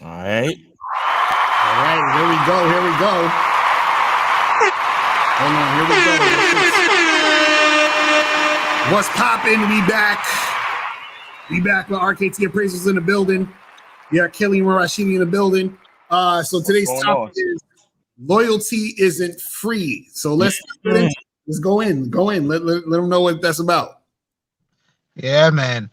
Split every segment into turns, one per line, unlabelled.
All right.
All right, here we go. Here we go. Hold on, here we go. What's poppin'? We back. We back with RKT Appraisals in the building. We are Kelly and Rashidi in the building. So today's topic is loyalty isn't free. So let's go in. Let them know what that's about.
Yeah, man.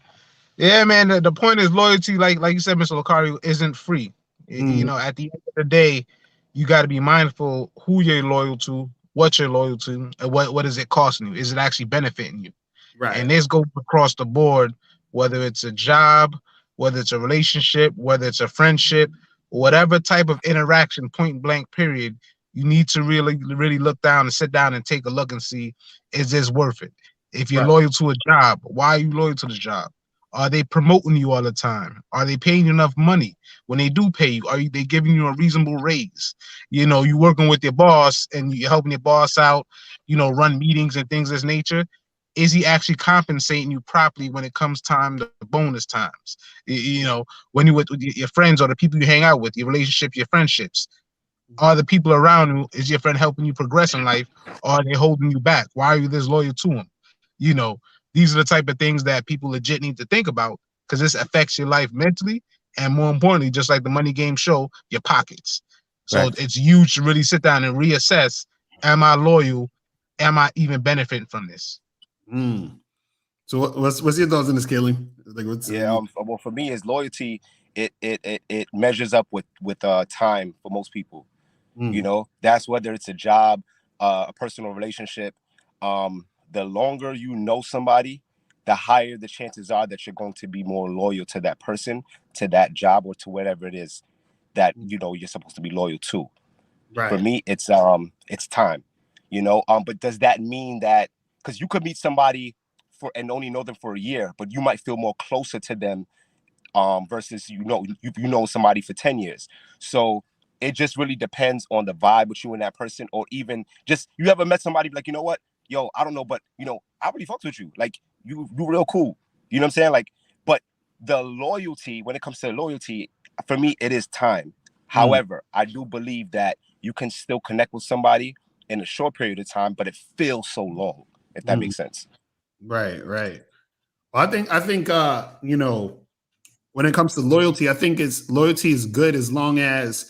Yeah, man. The point is loyalty, like you said, Mr. Lucario, isn't free. You know, at the end of the day, you got to be mindful who you're loyal to, what you're loyal to, and what is it costing you? Is it actually benefiting you?
Right.
And this goes across the board, whether it's a job, whether it's a relationship, whether it's a friendship, whatever type of interaction, point blank, period, you need to really look down and sit down and take a look and see, is this worth it? If you're loyal to a job, why are you loyal to the job? Are they promoting you all the time? Are they paying you enough money? When they do pay you, they giving you a reasonable raise? You know, you working with your boss and you're helping your boss out, you know, run meetings and things of this nature. Is he actually compensating you properly when it comes time to bonus times? You know, when you with your friends or the people you hang out with, your relationship, your friendships, are the people around you, is your friend helping you progress in life, or are they holding you back? Why are you this loyal to them? You know, these are the type of things that people legit need to think about, because this affects your life mentally, and more importantly, just like the money game show, your pockets. So it's huge to really sit down and reassess, am I loyal? Am I even benefiting from this?
So what's your thoughts on this, Kelly? Like,
well, for me, is loyalty. It measures up with time for most people. You know, that's whether it's a job, a personal relationship. The longer you know somebody, the higher the chances are that you're going to be more loyal to that person, to that job, or to whatever it is that you know you're supposed to be loyal to. Right. For me, it's time. You know, but does that mean that, because you could meet somebody and only know them for a year, but you might feel more closer to them versus you know somebody for 10 years. So it just really depends on the vibe with you and that person, or even just, you ever met somebody like, you know what, yo, I don't know, but you know, I really fucked with you. Like you real cool. You know what I'm saying? Like, but the loyalty, when it comes to loyalty, for me, it is time. However, I do believe that you can still connect with somebody in a short period of time, but it feels so long, if that makes sense.
Right. Well, I think you know, when it comes to loyalty, I think loyalty is good as long as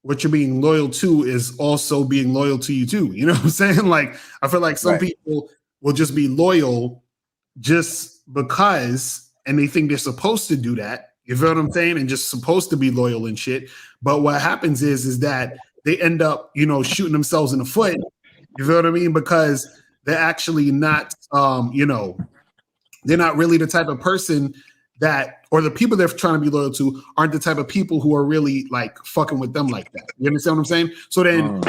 what you're being loyal to is also being loyal to you too. You know what I'm saying? Like, I feel like some people will just be loyal just because, and they think they're supposed to do that. You feel what I'm saying? And just supposed to be loyal and shit. But what happens is that they end up, you know, shooting themselves in the foot. You feel what I mean? Because they're actually not, you know, they're not really the type of person that, or the people they're trying to be loyal to aren't the type of people who are really like fucking with them like that. You understand what I'm saying? So then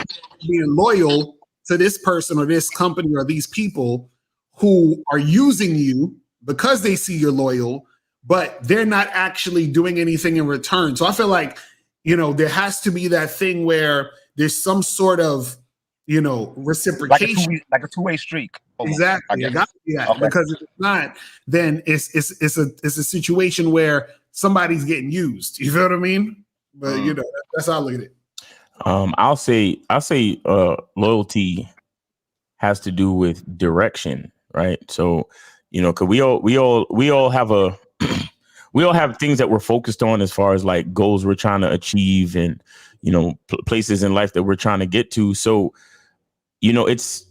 being loyal to this person or this company or these people who are using you because they see you're loyal, but they're not actually doing anything in return. So I feel like, you know, there has to be that thing where there's some sort of, you know, reciprocation,
like a two-way streak.
Almost, exactly. It got to be that. Okay. Because if it's not, then it's a situation where somebody's getting used. You feel what I mean? But you know, that's how I look at it.
I'll say loyalty has to do with direction, right? So, you know, because we all have we all have things that we're focused on as far as like goals we're trying to achieve and, you know, places in life that we're trying to get to. So, you know, it's,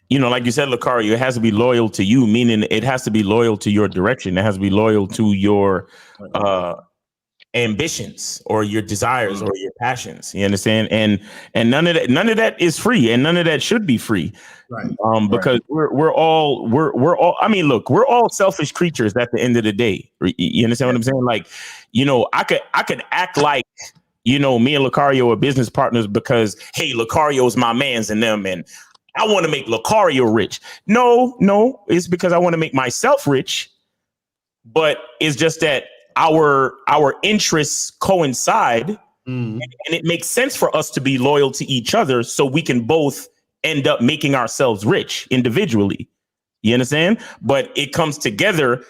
you know, like you said, Lucario, it has to be loyal to you, meaning it has to be loyal to your direction. It has to be loyal to your ambitions or your desires or your passions. You understand? And none of that is free, and none of that should be free. Right. Because we're all, I mean, look, we're all selfish creatures at the end of the day. You understand what I'm saying? Like, you know, I could act like, you know, me and Lucario are business partners because, hey, Lucario's my man's and them, and I want to make Lucario rich. No, it's because I want to make myself rich. But it's just that our interests coincide, and it makes sense for us to be loyal to each other so we can both end up making ourselves rich individually. You understand? But it comes together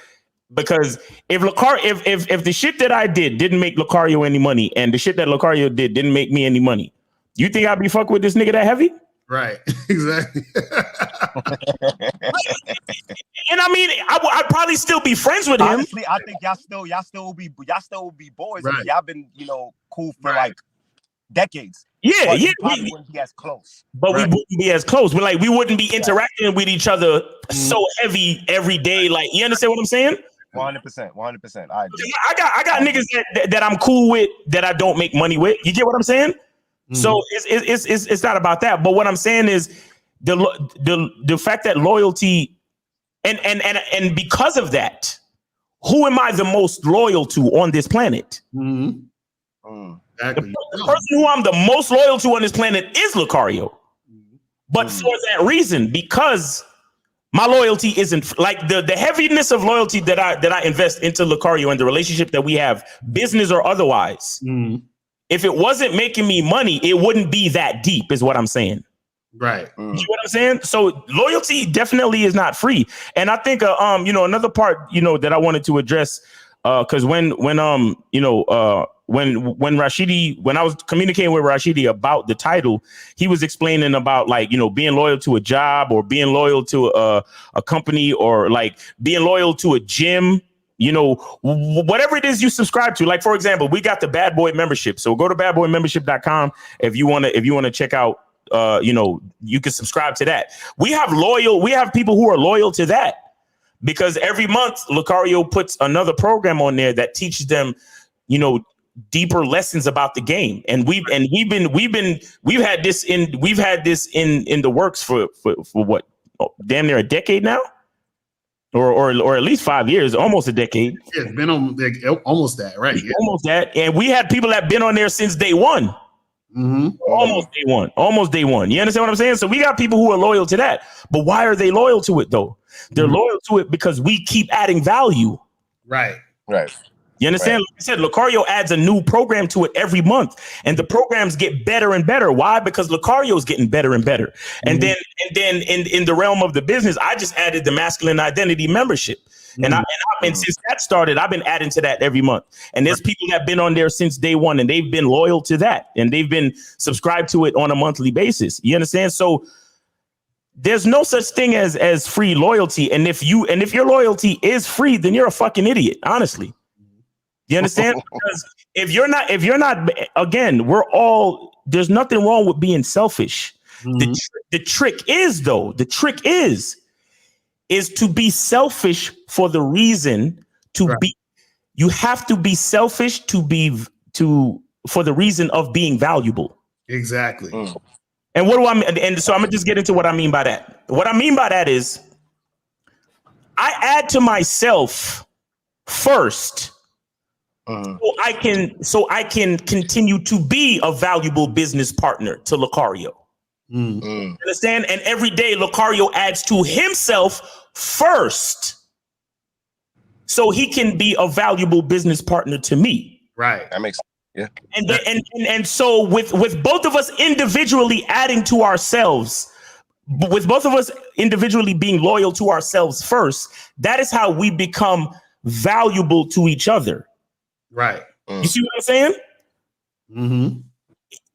Because if the shit that I didn't make Lucario any money, and the shit that Lucario didn't make me any money, you think I'd be fucking with this nigga that heavy?
Right. Exactly.
And I mean, I'd probably still be friends with him.
Honestly, I think y'all still will be boys.
Right.
Y'all been cool for like decades.
Yeah,
but
yeah.
We wouldn't be as close.
But we wouldn't be as close. We wouldn't be interacting with each other so heavy every day. Like, you understand what I'm saying?
100%. I
got niggas that I'm cool with that I don't make money with. You get what I'm saying? So it's not about that. But what I'm saying is the fact that loyalty and because of that, who am I the most loyal to on this planet?
Exactly.
The person who I'm the most loyal to on this planet is Lucario. But for that reason, because my loyalty isn't like the heaviness of loyalty that I invest into Lucario and the relationship that we have, business or otherwise. If it wasn't making me money, it wouldn't be that deep, is what I'm saying.
Right.
You know what I'm saying? So loyalty definitely is not free. And I think another part, that I wanted to address, because when Rashidi, when I was communicating with Rashidi about the title, he was explaining about being loyal to a job or being loyal to a company or like being loyal to a gym, whatever it is you subscribe to. Like, for example, we got the Bad Boy membership. So go to badboymembership.com if you want to check out, you can subscribe to that. We have people who are loyal to that because every month Lucario puts another program on there that teaches them, deeper lessons about the game. And we've had this in the works for what, damn near a decade now, or at least 5 years, almost a decade.
Yeah, it's been on almost that, right? Yeah.
Almost that. And we had people that have been on there since day one. Almost day one. You understand what I'm saying? So we got people who are loyal to that. But why are they loyal to it though? They're loyal to it because we keep adding value.
Right.
You understand? Like I said, Lucario adds a new program to it every month, and the programs get better and better. Why? Because Lucario is getting better and better. And then in the realm of the business, I just added the masculine identity membership. And since that started, I've been adding to that every month. And there's people that have been on there since day one, and they've been loyal to that, and they've been subscribed to it on a monthly basis. You understand? So there's no such thing as free loyalty. And if your loyalty is free, then you're a fucking idiot, honestly. You understand? Because if you're not, again, there's nothing wrong with being selfish. The trick is to be selfish for the reason you have to be selfish for the reason of being valuable.
Exactly.
And what do I mean? And so I'm gonna just get into what I mean by that. What I mean by that is I add to myself first. So I can continue to be a valuable business partner to Lucario. Understand? And every day Lucario adds to himself first, so he can be a valuable business partner to me.
Right.
That makes sense.
Yeah. And so with both of us individually adding to ourselves, with both of us individually being loyal to ourselves first, that is how we become valuable to each other.
Right.
You see what I'm saying?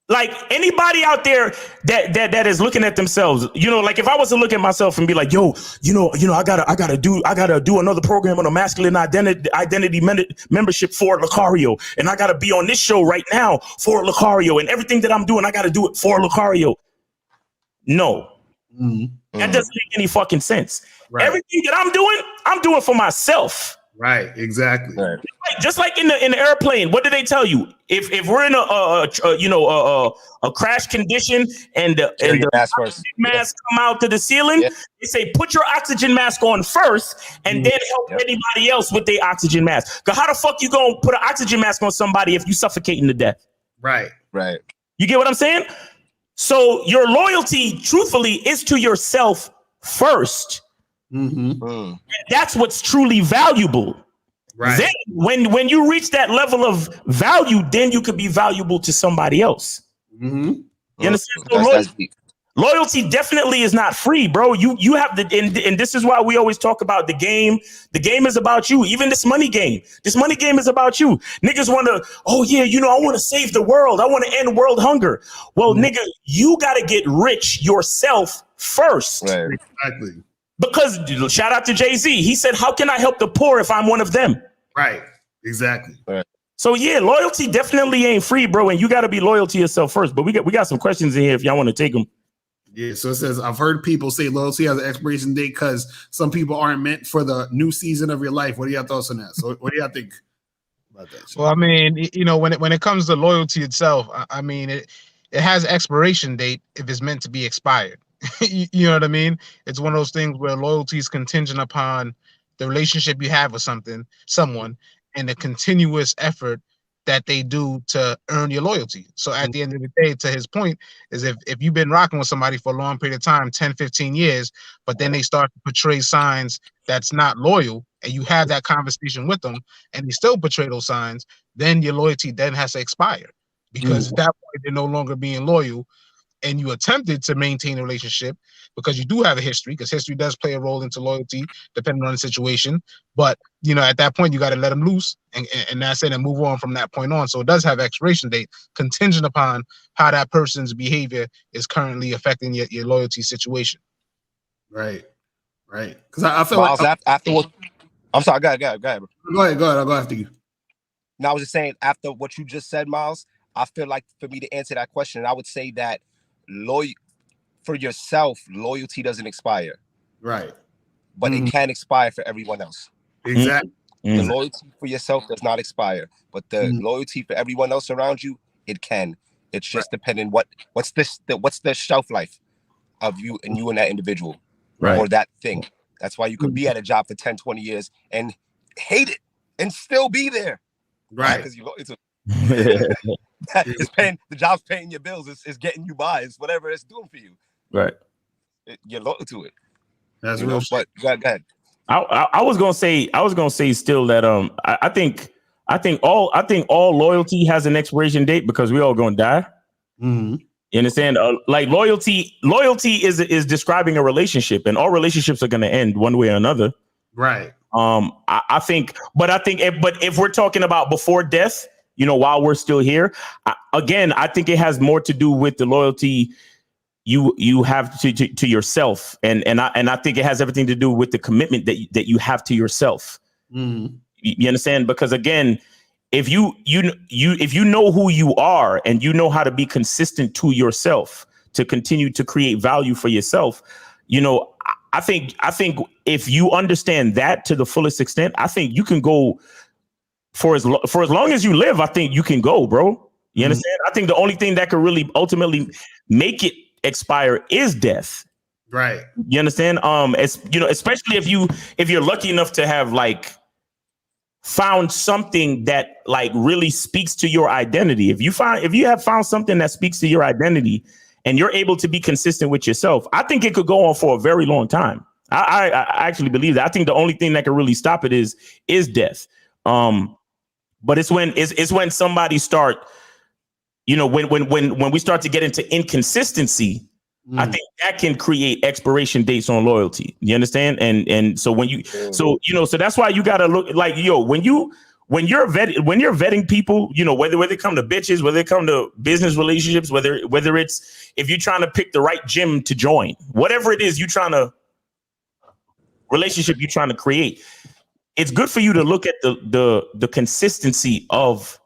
Like anybody out there that is looking at themselves, like if I was to look at myself and be like, yo, I gotta do another program on a masculine identity membership for Lucario, and I gotta be on this show right now for Lucario, and everything that I'm doing, I gotta do it for Lucario. No, that doesn't make any fucking sense. Right. Everything that I'm doing for myself.
Right, exactly. Right.
Just like in the airplane, what do they tell you? If we're in a crash condition and the oxygen mask come out to the ceiling, they say put your oxygen mask on first and then help anybody else with their oxygen mask. Because how the fuck you gonna put an oxygen mask on somebody if you suffocating to death?
Right.
You get what I'm saying? So your loyalty, truthfully, is to yourself first. That's what's truly valuable. Right. Then when you reach that level of value, then you could be valuable to somebody else. You understand? So Loyalty definitely is not free, bro. You have the and this is why we always talk about the game. The game is about you. Even this money game. This money game is about you. Niggas want to, oh yeah, you know, I want to save the world. I want to end world hunger. Well, nigga, you got to get rich yourself first.
Right. Exactly.
Because shout out to Jay-Z. He said, how can I help the poor if I'm one of them?
Right. Exactly.
Right.
So yeah, loyalty definitely ain't free, bro. And you got to be loyal to yourself first. But we got some questions in here if y'all want to take them.
Yeah, so it says, I've heard people say loyalty has an expiration date because some people aren't meant for the new season of your life. What are your thoughts on that? So what do y'all think about that?
Well, I mean, you know, when it comes to loyalty itself, I mean, it has expiration date if it's meant to be expired. You know what I mean? It's one of those things where loyalty is contingent upon the relationship you have with someone, and the continuous effort that they do to earn your loyalty. So at the end of the day, to his point, is if you've been rocking with somebody for a long period of time, 10, 15 years, but then they start to portray signs that's not loyal, and you have that conversation with them, and they still portray those signs, then your loyalty then has to expire. Because at that point, they're no longer being loyal, and you attempted to maintain a relationship because you do have a history, because history does play a role into loyalty depending on the situation. But, you know, at that point, you got to let them loose and that's it, and move on from that point on. So it does have expiration date contingent upon how that person's behavior is currently affecting your loyalty situation.
Right. Right. Because I feel
Miles,
like
after what, I'm sorry, go ahead, bro.
Go ahead. I'll go after you.
Now I was just saying, after what you just said, Miles, I feel like for me to answer that question, I would say that for yourself, loyalty doesn't expire.
Right.
But it can expire for everyone else.
Exactly.
The loyalty for yourself does not expire, but the loyalty for everyone else around you, it can. It's just depending what's the shelf life of you and that individual, or that thing. That's why you could be at a job for 10, 20 years and hate it and still be there.
Right.
Because you're loyal to it. It's paying, the job's paying your bills, it's getting you by, it's whatever it's doing for you.
Right.
You're loyal to it.
That's real.
But go ahead.
I was gonna say still that I think all loyalty has an expiration date because we all gonna die.
Mm-hmm.
You understand? Like loyalty is describing a relationship, and all relationships are gonna end one way or another.
Right.
I think if we're talking about before death, you know, while we're still here, I think it has more to do with the loyalty you have to yourself, and I think it has everything to do with the commitment that you have to yourself.
Mm-hmm.
You understand? Because again, if you know who you are and you know how to be consistent to yourself to continue to create value for yourself, you know, I think if you understand that to the fullest extent, I think you can go for as long as you live. I think you can go, bro. You understand? I think the only thing that could really ultimately make it expire is death.
Right.
You understand? As you know, especially if you're lucky enough to have like found something that like really speaks to your identity. If you have found something that speaks to your identity and you're able to be consistent with yourself, I think it could go on for a very long time. I actually believe that. I think the only thing that can really stop it is death. But it's when somebody start, you know, when we start to get into inconsistency, I think that can create expiration dates on loyalty. You understand? And so so that's why you got to look like, when you're vetting people, you know, whether they come to bitches, whether they come to business relationships, whether it's if you're trying to pick the right gym to join, whatever it is relationship you're trying to create, it's good for you to look at the consistency of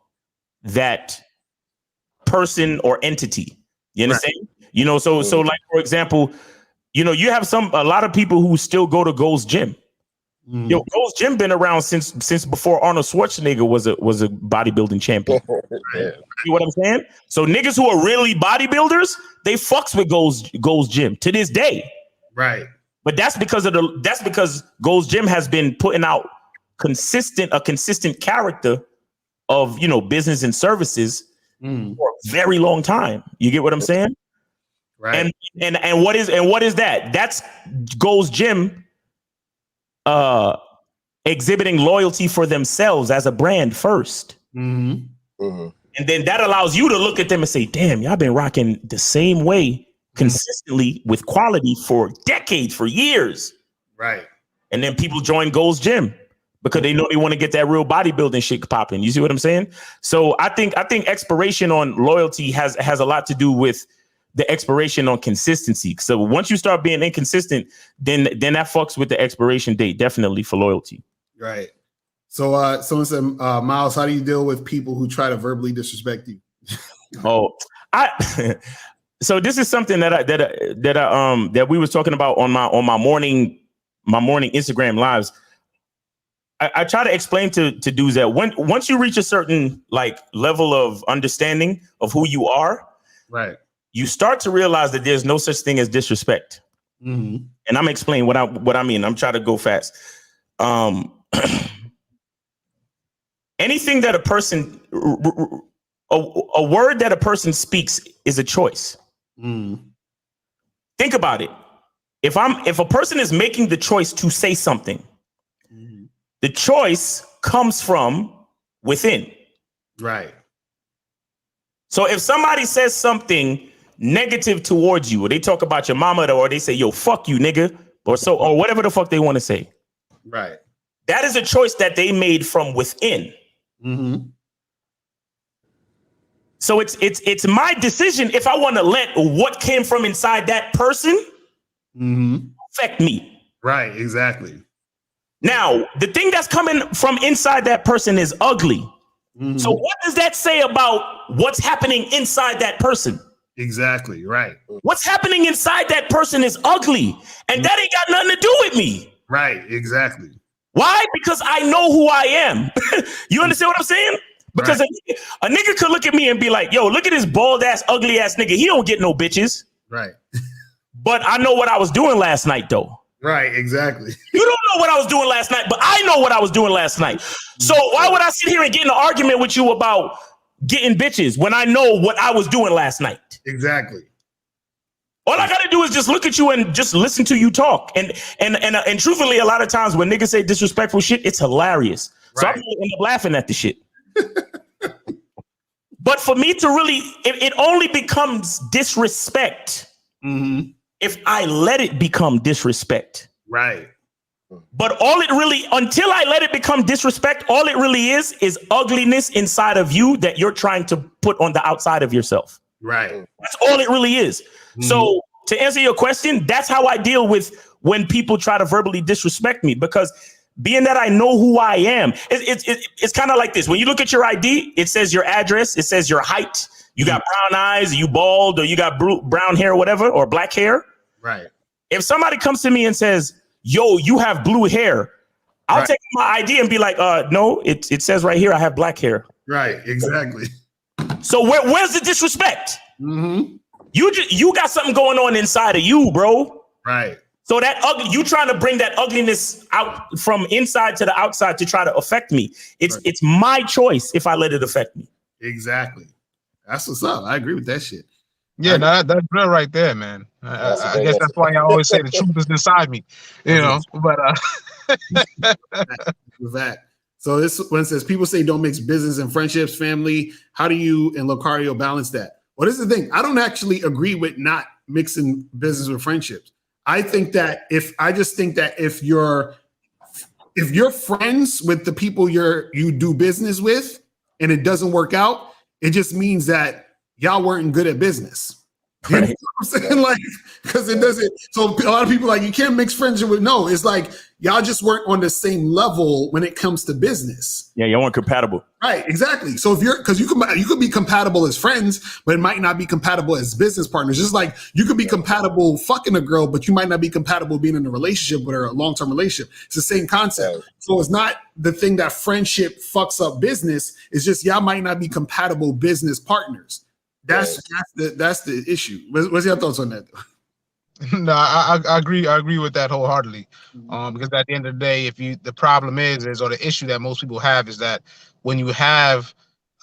that person or entity. You understand? Right. You know, so like, for example, you know, you have a lot of people who still go to Gold's Gym. Gold's Gym been around since before Arnold Schwarzenegger was a bodybuilding champion. You know what I'm saying? So niggas who are really bodybuilders, they fucks with Gold's Gym to this day.
Right.
But that's because Gold's Gym has been putting out a consistent character of, you know, business and services for a very long time. You get what I'm saying?
Right.
And what is that? That's Gold's Gym exhibiting loyalty for themselves as a brand first.
Mm-hmm. Mm-hmm.
And then that allows you to look at them and say, damn, y'all been rocking the same way consistently with quality for decades, for years.
Right.
And then people join Gold's Gym because they know they want to get that real bodybuilding shit popping. You see what I'm saying? So I think expiration on loyalty has a lot to do with the expiration on consistency. So once you start being inconsistent, then that fucks with the expiration date, definitely, for loyalty.
Right. So someone said, Miles, how do you deal with people who try to verbally disrespect you?
So this is something that we was talking about on my morning Instagram lives. I try to explain to dudes that once you reach a certain like level of understanding of who you are,
right,
you start to realize that there's no such thing as disrespect.
Mm-hmm.
And I'm explaining what I mean. I'm trying to go fast. Anything that a person, a word that a person speaks is a choice.
Mm.
Think about it. If a person is making the choice to say something, the choice comes from within.
Right.
So if somebody says something negative towards you, or they talk about your mama, or they say, yo, fuck you, nigga, or whatever the fuck they want to say.
Right.
That is a choice that they made from within.
Mm-hmm.
So it's my decision if I want to let what came from inside that person affect me.
Right, exactly.
Now, the thing that's coming from inside that person is ugly. Mm-hmm. So what does that say about what's happening inside that person?
Exactly, right.
What's happening inside that person is ugly, and that ain't got nothing to do with me.
Right, exactly.
Why? Because I know who I am. You understand what I'm saying? Because right. a nigga could look at me and be like, yo, look at this bald ass, ugly ass nigga. He don't get no bitches.
Right.
But I know what I was doing last night, though.
Right, exactly.
You don't know what I was doing last night, but I know what I was doing last night. So why would I sit here and get in an argument with you about getting bitches when I know what I was doing last night?
Exactly.
All I gotta do is just look at you and just listen to you talk. And truthfully, a lot of times when niggas say disrespectful shit, it's hilarious. Right. So I'm gonna end up laughing at the shit. But for me to really, it only becomes disrespect if I let it become disrespect.
Right.
But until I let it become disrespect, all it really is ugliness inside of you that you're trying to put on the outside of yourself.
Right.
That's all it really is. So to answer your question, that's how I deal with when people try to verbally disrespect me, because being that I know who I am, it's kind of like this. When you look at your ID, it says your address, it says your height, you got brown eyes, you bald, or you got brown hair, or whatever, or black hair.
Right.
If somebody comes to me and says, yo, you have blue hair, I'll take my ID and be like, no, it says right here I have black hair.
Right, exactly.
So where's the disrespect?
Mm-hmm.
You got something going on inside of you, bro.
Right.
So that you trying to bring that ugliness out from inside to the outside to try to affect me. It's my choice if I let it affect me.
Exactly. That's what's up. I agree with that shit.
Yeah, that's real right there, man. I guess that's why I always say the truth is inside me, you know. But
that. So this one says people say don't mix business and friendships, family. How do you and Locario balance that? Well, this is the thing. I don't actually agree with not mixing business with friendships. I think that if you're friends with the people you do business with and it doesn't work out, it just means that y'all weren't good at business. You know what I'm saying? Like, because it doesn't. So a lot of people like, you can't mix friendship with no. It's like y'all just weren't on the same level when it comes to business.
Yeah, y'all weren't compatible.
Right, exactly. So if you could be compatible as friends, but it might not be compatible as business partners. Just like you could be compatible fucking a girl, but you might not be compatible being in a relationship with her, a long-term relationship. It's the same concept. So it's not the thing that friendship fucks up business. It's just y'all might not be compatible business partners. That's the issue. What's your thoughts on that?
No, I agree. I agree with that wholeheartedly. Because at the end of the day, the problem is, or the issue that most people have is that when you have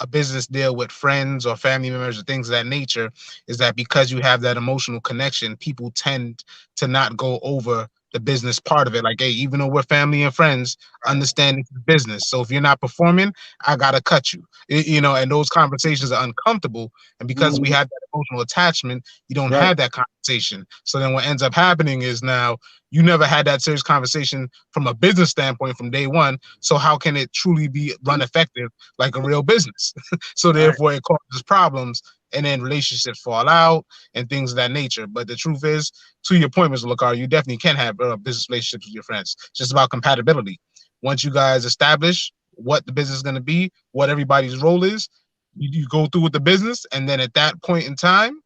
a business deal with friends or family members or things of that nature, is that because you have that emotional connection, people tend to not go over the business part of it. Like, hey, even though we're family and friends, understand it's business. So if you're not performing, I gotta cut you. And those conversations are uncomfortable. And because we have that emotional attachment, you don't have that conversation. So then what ends up happening is now you never had that serious conversation from a business standpoint from day one. So how can it truly be run effective like a real business? So therefore it causes problems, and then relationships fall out and things of that nature. But the truth is, to your point, Mr. Lacar, you definitely can have business relationships with your friends. It's just about compatibility. Once you guys establish what the business is going to be, what everybody's role is, you go through with the business, and then at that point in time,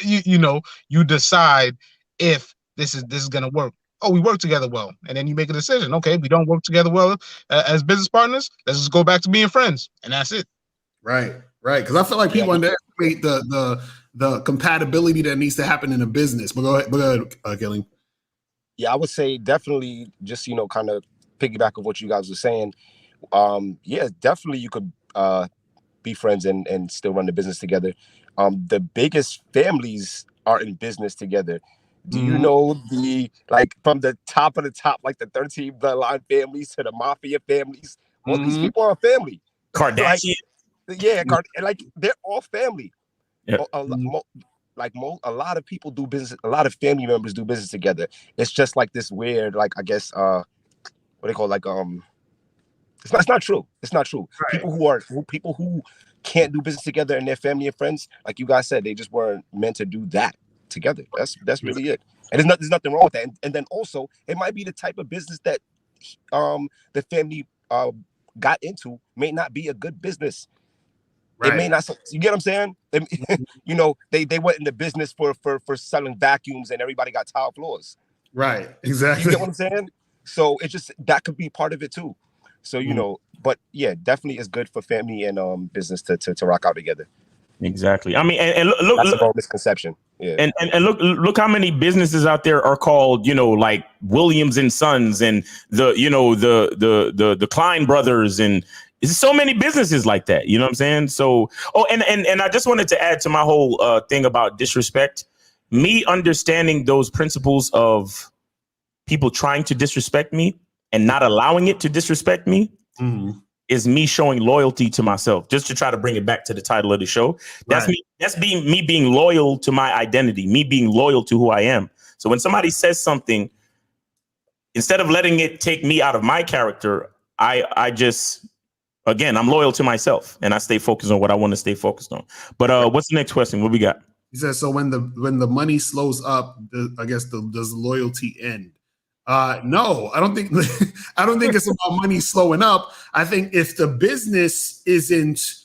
you decide if this is going to work. Oh, we work together well, and then you make a decision. Okay, we don't work together well as business partners. Let's just go back to being friends, and that's it.
Right. Because I feel like people underestimate the compatibility that needs to happen in a business. But go ahead, Kelly.
Yeah, I would say definitely just, kind of piggyback of what you guys were saying. Yeah, definitely you could be friends and still run the business together. The biggest families are in business together. Do you know from the top of the top, like the 13 bloodline families to the mafia families? Most of these people are family.
Kardashian.
They're all family.
Yeah.
A lot of people do business. A lot of family members do business together. It's just like this weird, I guess, what they call it's not true. It's not true. Right. People who can't do business together and their family and friends, like you guys said, they just weren't meant to do that together. That's really it. And there's nothing wrong with that. And then also, it might be the type of business that the family got into may not be a good business. Right. It may not. You get what I'm saying? They went into business for selling vacuums, and everybody got tile floors.
Right. Exactly.
You get what I'm saying? So it's just that could be part of it too. So but yeah, definitely is good for family and business to rock out together.
Exactly. I mean, and look,
that's a whole misconception. Yeah.
And look how many businesses out there are called, like Williams and Sons and the Klein brothers, and there's so many businesses like that. You know what I'm saying? So, and I just wanted to add to my whole thing about disrespect. Me understanding those principles of people trying to disrespect me and not allowing it to disrespect me is me showing loyalty to myself, just to try to bring it back to the title of the show. That's me. That's me being loyal to my identity, me being loyal to who I am. So when somebody says something, instead of letting it take me out of my character, I just, again, I'm loyal to myself and I stay focused on what I want to stay focused on. But what's the next question? What we got?
He says, so when the money slows up, does the loyalty end? No, I don't think it's about money slowing up. I think if the business isn't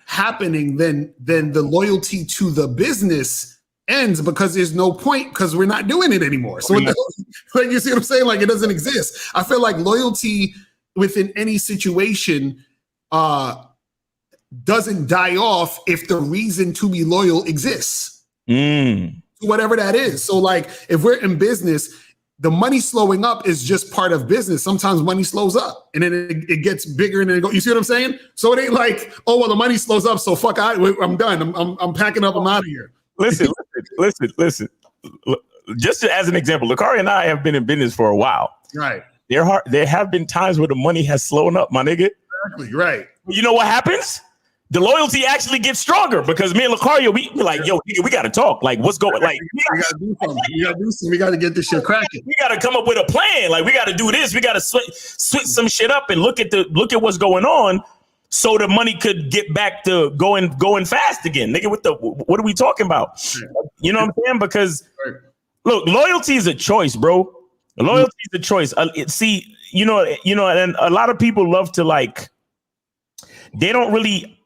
happening, then the loyalty to the business ends, because there's no point, because we're not doing it anymore. So you see what I'm saying? Like, it doesn't exist. I feel like loyalty within any situation doesn't die off if the reason to be loyal exists. Whatever that is. So like, if we're in business, the money slowing up is just part of business. Sometimes money slows up and then it gets bigger and then it goes. You see what I'm saying? So it ain't like, oh, well, the money slows up, so fuck, I'm done. I'm packing up. I'm out of here.
Listen. Just as an example, Lakari and I have been in business for a while.
Right.
There have been times where the money has slowed up, my nigga.
Exactly. Right.
You know what happens? The loyalty actually gets stronger, because me and Lacario, we like, yo, we got to talk. Like, what's going? Like,
we got to do something. We got to get this shit cracking.
We got to come up with a plan. Like, we got to do this. We got to switch some shit up and look at what's going on, so the money could get back to going fast again. Nigga, what are we talking about? You know what I'm saying? Because look, loyalty is a choice, bro. Loyalty is a choice. See, and a lot of people love to they don't really.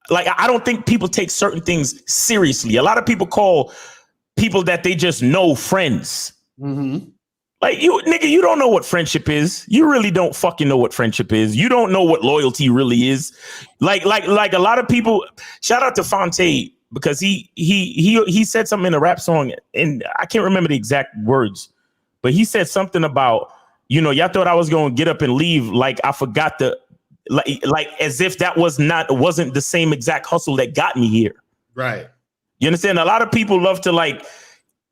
I don't think people take certain things seriously. A lot of people call people that they just know friends. Like, you don't know what friendship is. You really don't fucking know what friendship is. You don't know what loyalty really is. Like a lot of people. Shout out to Fonte, because he said something in a rap song, and I can't remember the exact words, but he said something about, y'all thought I was going to get up and leave. Like, I forgot like as if that wasn't the same exact hustle that got me here.
Right.
You understand? A lot of people love to,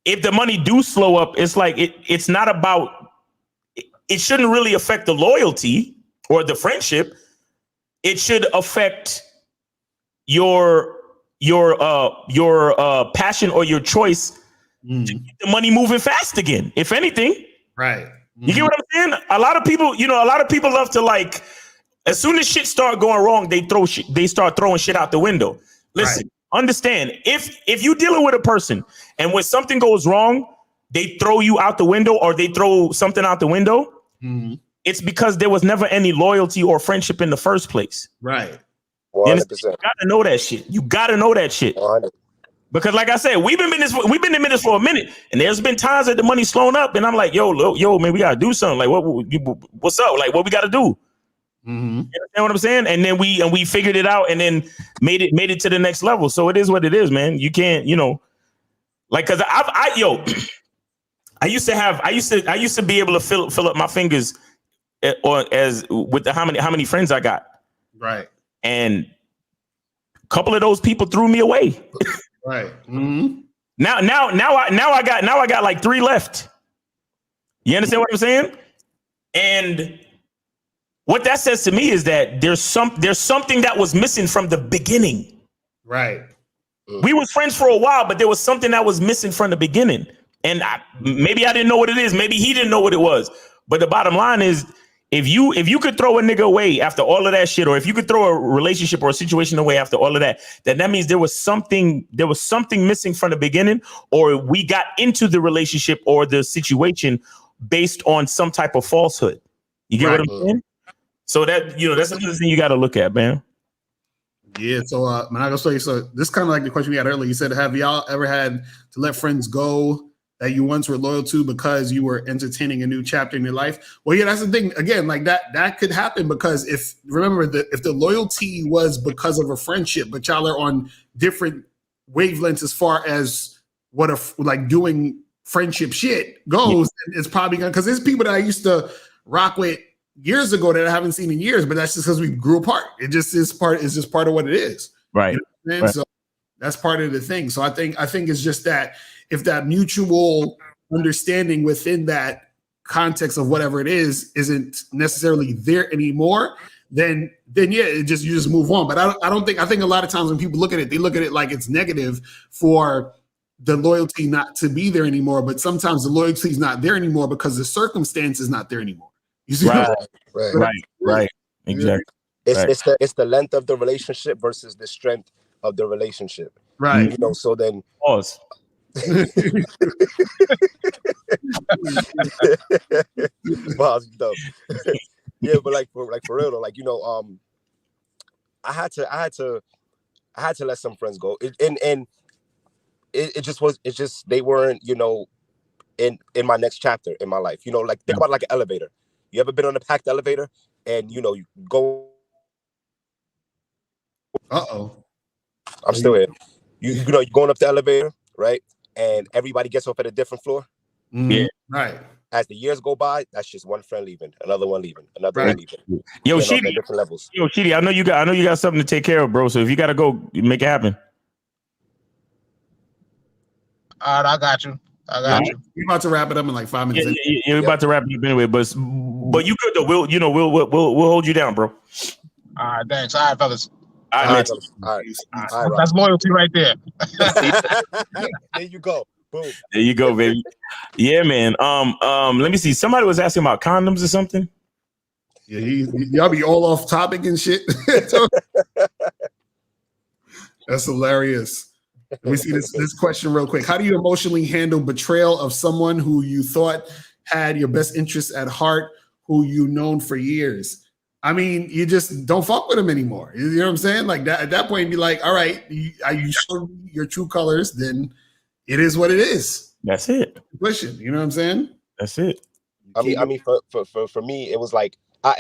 if the money do slow up, it's like it's not about it shouldn't really affect the loyalty or the friendship. It should affect your passion or your choice to get the money moving fast again. If anything,
right.
You get what I'm saying? A lot of people love to, like, as soon as shit start going wrong, they start throwing shit out the window. Listen, understand, if you dealing with a person and when something goes wrong, they throw you out the window or they throw something out the window, it's because there was never any loyalty or friendship in the first place.
Right.
100%.
You gotta know that shit. You gotta know that shit. 100%. Because, like I said, we've been in this for a minute, and there's been times that the money's slowing up, and I'm like, yo, man, we gotta do something. Like, what's up? Like, what we gotta do? You understand what I'm saying? And then we figured it out, and then made it to the next level. So it is what it is, man. You can't, like, because I used to be able to fill up my fingers, or as with how many friends I got,
right?
And a couple of those people threw me away.
Right.
Now I got like 3 left. You understand what I'm saying? And what that says to me is that there's something that was missing from the beginning.
Right.
We was friends for a while, but there was something that was missing from the beginning. And maybe I didn't know what it is. Maybe he didn't know what it was. But the bottom line is, if you could throw a nigga away after all of that shit, or if you could throw a relationship or a situation away after all of that, then that means there was something missing from the beginning, or we got into the relationship or the situation based on some type of falsehood. You get what I'm saying? So that, that's another thing you got to look at, man.
Yeah. So, Manago, so this is kind of like the question we had earlier. You said, have y'all ever had to let friends go that you once were loyal to because you were entertaining a new chapter in your life? Well, yeah, that's the thing. Again, like that could happen because if the loyalty was because of a friendship, but y'all are on different wavelengths as far as what doing friendship shit goes, it's probably gonna, because there's people that I used to rock with years ago that I haven't seen in years, but that's just because we grew apart. It's just part of what it is.
Right.
Right. So that's part of the thing. So I think it's just that if that mutual understanding within that context of whatever it is isn't necessarily there anymore, then yeah, you just move on. But I think a lot of times when people look at it, they look at it like it's negative for the loyalty not to be there anymore. But sometimes the loyalty is not there anymore because the circumstance is not there anymore. You see?
Right. Exactly.
It's the length of the relationship versus the strength of the relationship.
Right.
So then
pause.
Yeah, but like for real though, like, I had to let some friends go. It just they weren't, in my next chapter in my life. Like, think about like an elevator. You ever been on a packed elevator and you go? I'm still here. You're going up the elevator, right? And everybody gets off at a different floor.
Yeah.
Right.
As the years go by, that's just one friend leaving, another one leaving, another one leaving.
Yo, Sheedy,
different levels.
Yo, Sheedy, I know you got something to take care of, bro. So if you gotta go, make it happen.
All right, I got you.
We're about to wrap it up in like 5 minutes.
Yeah, we're about to wrap it up anyway. But you good though. We'll hold you down, bro.
All right, thanks. All right, fellas.
All right.
That's loyalty right there.
There you go. Boom.
There you go, baby. Yeah, man. Let me see. Somebody was asking about condoms or something.
Yeah, y'all be all off topic and shit. That's hilarious. Let me see this question real quick. How do you emotionally handle betrayal of someone who you thought had your best interests at heart, who you've known for years? I mean, you just don't fuck with them anymore. You know what I'm saying? Like that, at that point, you'd be like, all right, you show your true colors, then it is what it is.
That's it.
Question, you know what I'm saying?
That's it.
I mean, for me, it was like, I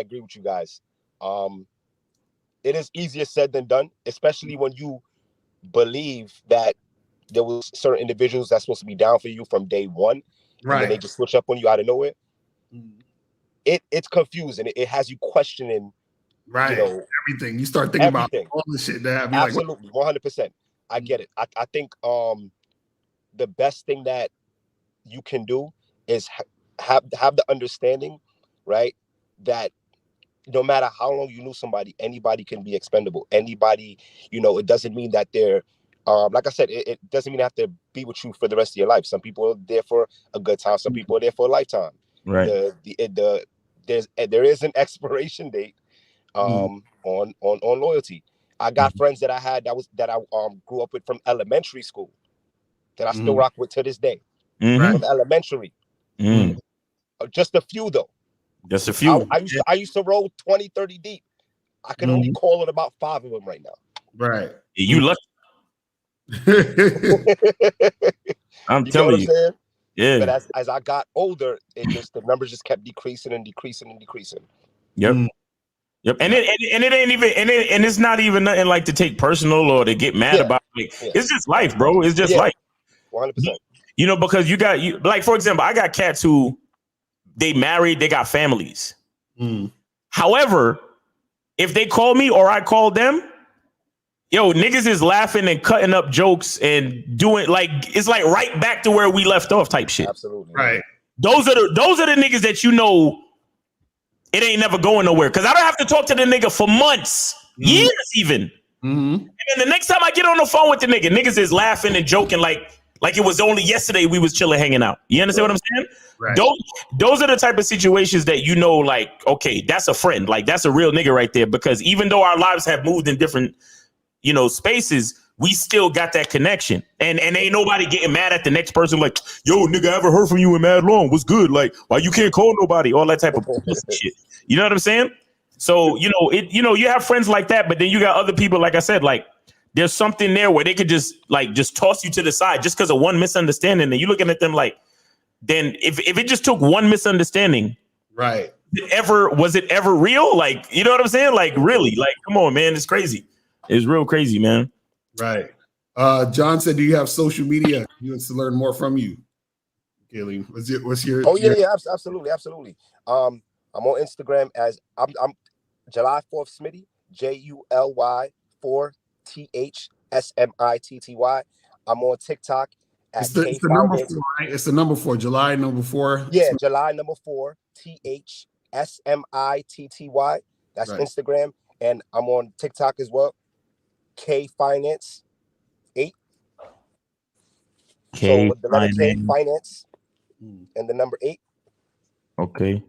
agree with you guys. It is easier said than done, especially when you believe that there was certain individuals that's supposed to be down for you from day one,
right?
And then they just switch up on you out of nowhere. It's confusing. It has you questioning,
right? Everything. You start thinking about all the shit that happened.
Absolutely, 100%. I get it. I think the best thing that you can do is have the understanding, right, that no matter how long you knew somebody, anybody can be expendable. Anybody, it doesn't mean that they're, like I said, it doesn't mean they have to be with you for the rest of your life. Some people are there for a good time. Some people are there for a lifetime.
Right.
There is an expiration date on loyalty. I got friends that I had that I grew up with from elementary school that I still rock with to this day. From elementary. Just a few though.
Just a few.
I used to roll 20, 30 deep. I can only call it about 5 of them right now.
Right.
You lucky. I'm telling you.
Saying?
Yeah.
But as I got older, the numbers just kept decreasing and decreasing and decreasing.
Yep. Yep. And it ain't even and it's not even nothing like to take personal or to get mad about. It's just life, bro. It's just life.
100%.
Because you like, for example, I got cats who they married, they got families. However, if they call me or I call them, niggas is laughing and cutting up jokes and doing it's like right back to where we left off type shit.
Absolutely.
Right.
Those are the niggas that it ain't never going nowhere. Cause I don't have to talk to the nigga for months, years even. And then the next time I get on the phone with the niggas is laughing and joking like it was only yesterday we was chilling hanging out. You understand what I'm saying?
Right.
Those are the type of situations that okay, that's a friend. Like that's a real nigga right there. Because even though our lives have moved in different spaces, we still got that connection. And ain't nobody getting mad at the next person like, yo, nigga, I haven't heard from you in mad long. What's good? Like, why you can't call nobody? All that type of shit. You know what I'm saying? So, you have friends like that, but then you got other people, like I said, like there's something there where they could just toss you to the side just because of one misunderstanding. And you looking at them like, then if it just took one misunderstanding,
right?
Was it ever real? Like, you know what I'm saying? Like, really? Like, come on, man, it's crazy. It's real crazy, man.
Right. John said, "Do you have social media? He wants to learn more from you." Gillian, what's your?
Oh yeah, absolutely. I'm on Instagram as I'm July 4th Smitty, JULY 4TH SMITTY. I'm on TikTok.
It's the number 4, right? It's the number 4, July number 4.
Yeah, July number 4, TH SMITTY. That's right. Instagram. And I'm on TikTok as well. K Finance 8. So the letter K Finance and the number 8.
Okay.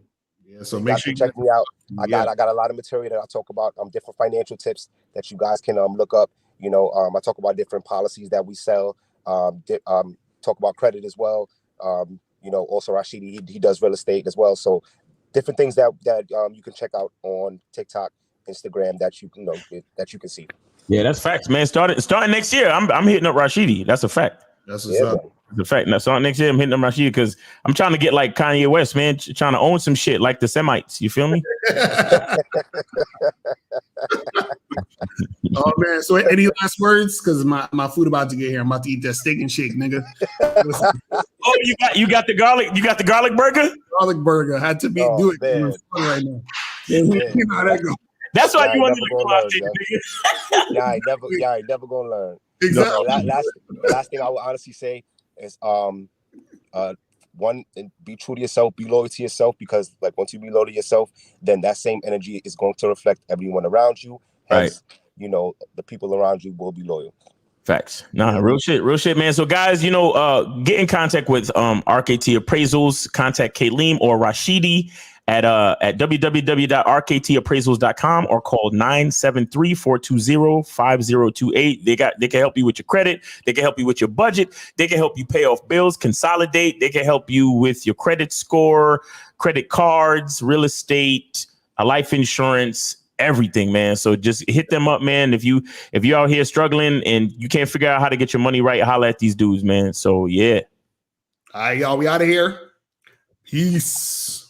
Yeah, so make sure you
check me out. I got a lot of material that I talk about, different financial tips that you guys can look up. I talk about different policies that we sell. Talk about credit as well. Also Rashidi, he does real estate as well. So different things that you can check out on TikTok, Instagram that you can see.
Yeah, that's facts, man. Starting next year, I'm hitting up Rashidi. That's a fact.
That's what's up.
The fact. Now, starting next year, I'm hitting up Rashidi because I'm trying to get like Kanye West, man. Trying to own some shit like the Semites. You feel me?
Oh man! So any last words? Because my food about to get here. I'm about to eat that steak and shake, nigga.
Oh, you got the garlic. You got the garlic burger.
Garlic burger had to do it right now. You know how that goes.
That's why you want to go out there,
nigga. I ain't never gonna learn.
Exactly.
Last thing I would honestly say is one, be true to yourself, be loyal to yourself, because like once you be loyal to yourself, then that same energy is going to reflect everyone around you. Hence, right. The people around you will be loyal.
Facts. Nah, real shit, man. So guys, get in contact with RKT Appraisals, contact Kaleem or Rashidi at www.rktappraisals.com or call 973-420-5028. They can help you with your credit. They can help you with your budget. They can help you pay off bills, consolidate. They can help you with your credit score, credit cards, real estate, life insurance, everything, man. So just hit them up, man. If you're out here struggling and you can't figure out how to get your money right, holla at these dudes, man. So yeah.
All right, y'all, we out of here. Peace.